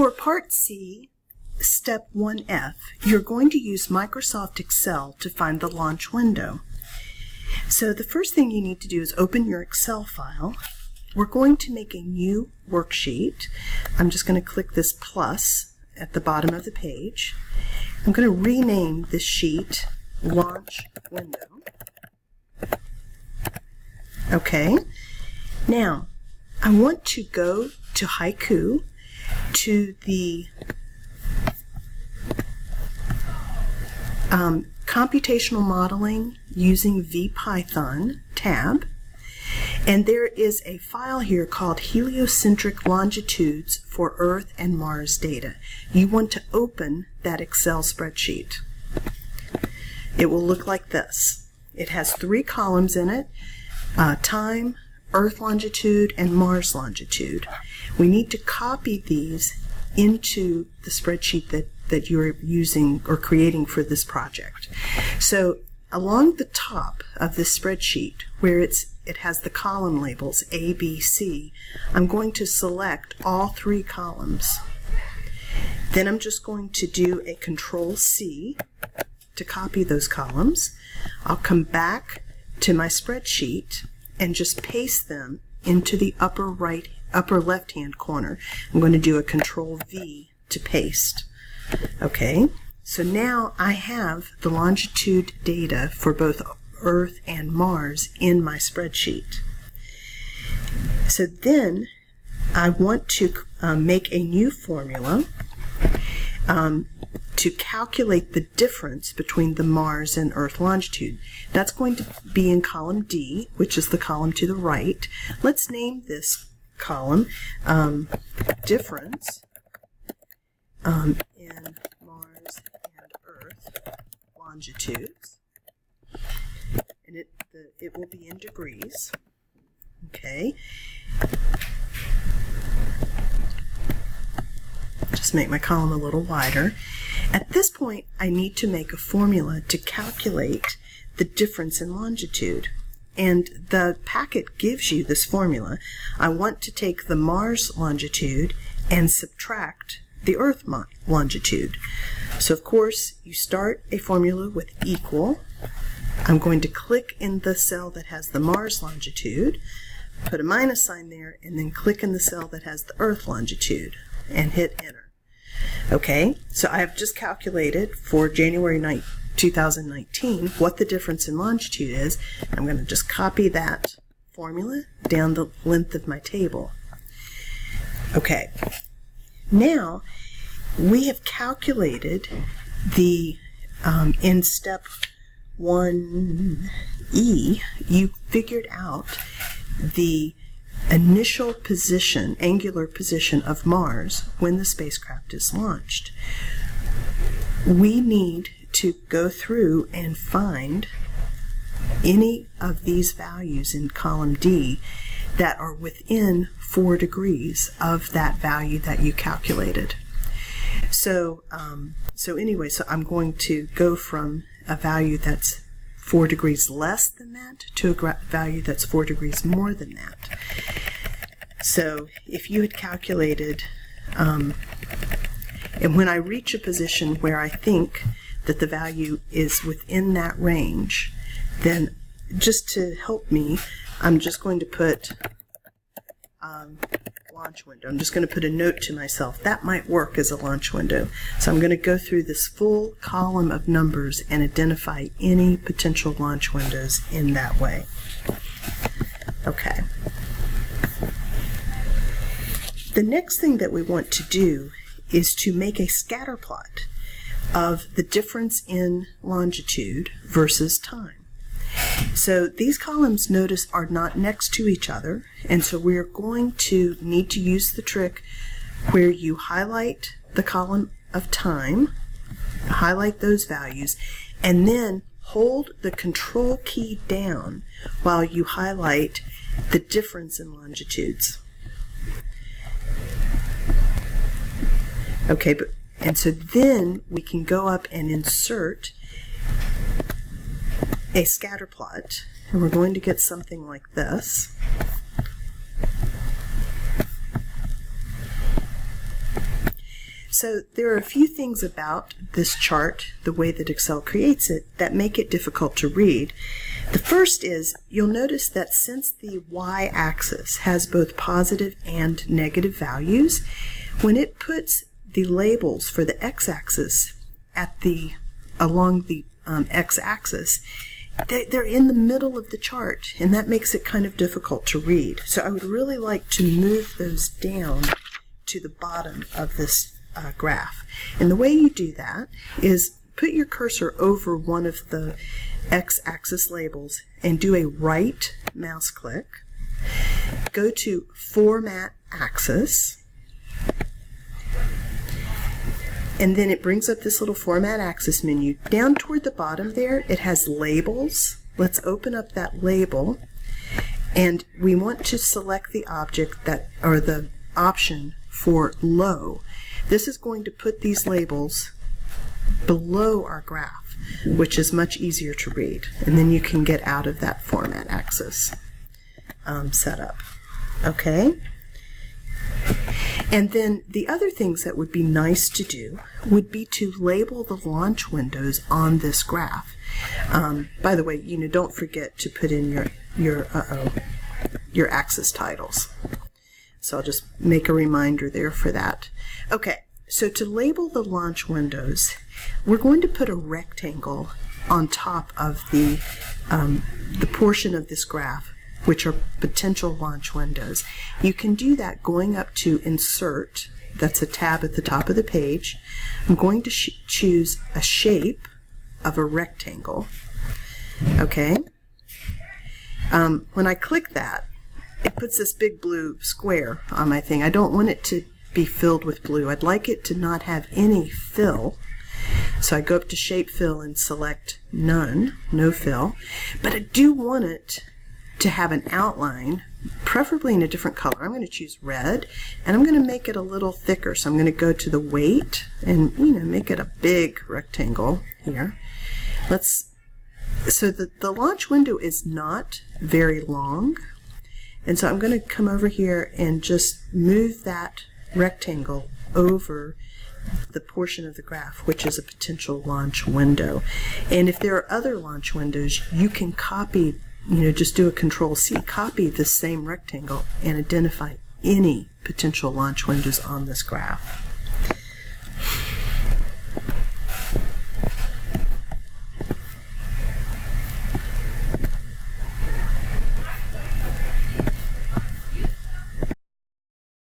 For Part C, Step 1F, you're going to use Microsoft Excel to find the launch window. So the first thing you need to do is open your Excel file. We're going to make a new worksheet. I'm just going to click this plus at the bottom of the page. I'm going to rename this sheet Launch Window. Okay. Now, I want to go to Haiku, to the Computational Modeling Using VPython tab, and there is a file here called Heliocentric Longitudes for Earth and Mars Data. You want to open that Excel spreadsheet. It will look like this. It has 3 columns in it, time, Earth longitude, and Mars longitude. We need to copy these into the spreadsheet that you're using or creating for this project. So along the top of this spreadsheet, where it has the column labels A, B, C, I'm going to select all 3 columns. Then I'm just going to do a Control-C to copy those columns. I'll come back to my spreadsheet and just paste them into the upper left-hand corner. I'm going to do a Control-V to paste. Okay, so now I have the longitude data for both Earth and Mars in my spreadsheet. So then I want to make a new formula to calculate the difference between the Mars and Earth longitude. That's going to be in column D, which is the column to the right. Let's name this column Difference in Mars and Earth longitudes. And it will be in degrees. Okay. Just make my column a little wider. At this point, I need to make a formula to calculate the difference in longitude. And the packet gives you this formula. I want to take the Mars longitude and subtract the Earth longitude. So of course, you start a formula with equal. I'm going to click in the cell that has the Mars longitude, put a minus sign there, and then click in the cell that has the Earth longitude and hit enter. Okay, so I have just calculated for January 2019 what the difference in longitude is. I'm going to just copy that formula down the length of my table. Okay, now we have calculated the, in step 1E, you figured out the initial position, angular position of Mars when the spacecraft is launched. We need to go through and find any of these values in column D that are within 4 degrees of that value that you calculated. So anyway, so I'm going to go from a value that's 4 degrees less than that to a value that's 4 degrees more than that. So if you had calculated, and when I reach a position where I think that the value is within that range, then just to help me, I'm just going to put launch window. I'm just going to put a note to myself. That might work as a launch window. So I'm going to go through this full column of numbers and identify any potential launch windows in that way. Okay. The next thing that we want to do is to make a scatter plot of the difference in longitude versus time. So these columns, notice, are not next to each other, and so we're going to need to use the trick where you highlight the column of time, highlight those values, and then hold the Control key down while you highlight the difference in longitudes. Okay, and so then we can go up and insert a scatter plot, and we're going to get something like this. So there are a few things about this chart, the way that Excel creates it, that make it difficult to read. The first is, you'll notice that since the y-axis has both positive and negative values, when it puts the labels for the x-axis along the x-axis, they're in the middle of the chart, and that makes it kind of difficult to read. So I would really like to move those down to the bottom of this graph. And the way you do that is put your cursor over one of the x-axis labels and do a right mouse click. Go to Format Axis, and then it brings up this little Format Axis menu. Down toward the bottom there, it has labels. Let's open up that label, and we want to select the object or the option for low. This is going to put these labels below our graph, which is much easier to read, and then you can get out of that Format Axis setup. Okay? And then the other things that would be nice to do would be to label the launch windows on this graph. By the way, don't forget to put in your axis titles. So I'll just make a reminder there for that. Okay, so to label the launch windows, we're going to put a rectangle on top of the portion of this graph, which are potential launch windows. You can do that going up to Insert. That's a tab at the top of the page. I'm going to choose a shape of a rectangle. Okay. When I click that, it puts this big blue square on my thing. I don't want it to be filled with blue. I'd like it to not have any fill. So I go up to Shape Fill and select None, no fill. But I do want it to have an outline, preferably in a different color. I'm going to choose red, and I'm going to make it a little thicker. So I'm going to go to the weight and make it a big rectangle here. So the launch window is not very long. And so I'm going to come over here and just move that rectangle over the portion of the graph which is a potential launch window. And if there are other launch windows, you can copy, just do a Control-C, copy the same rectangle and identify any potential launch windows on this graph.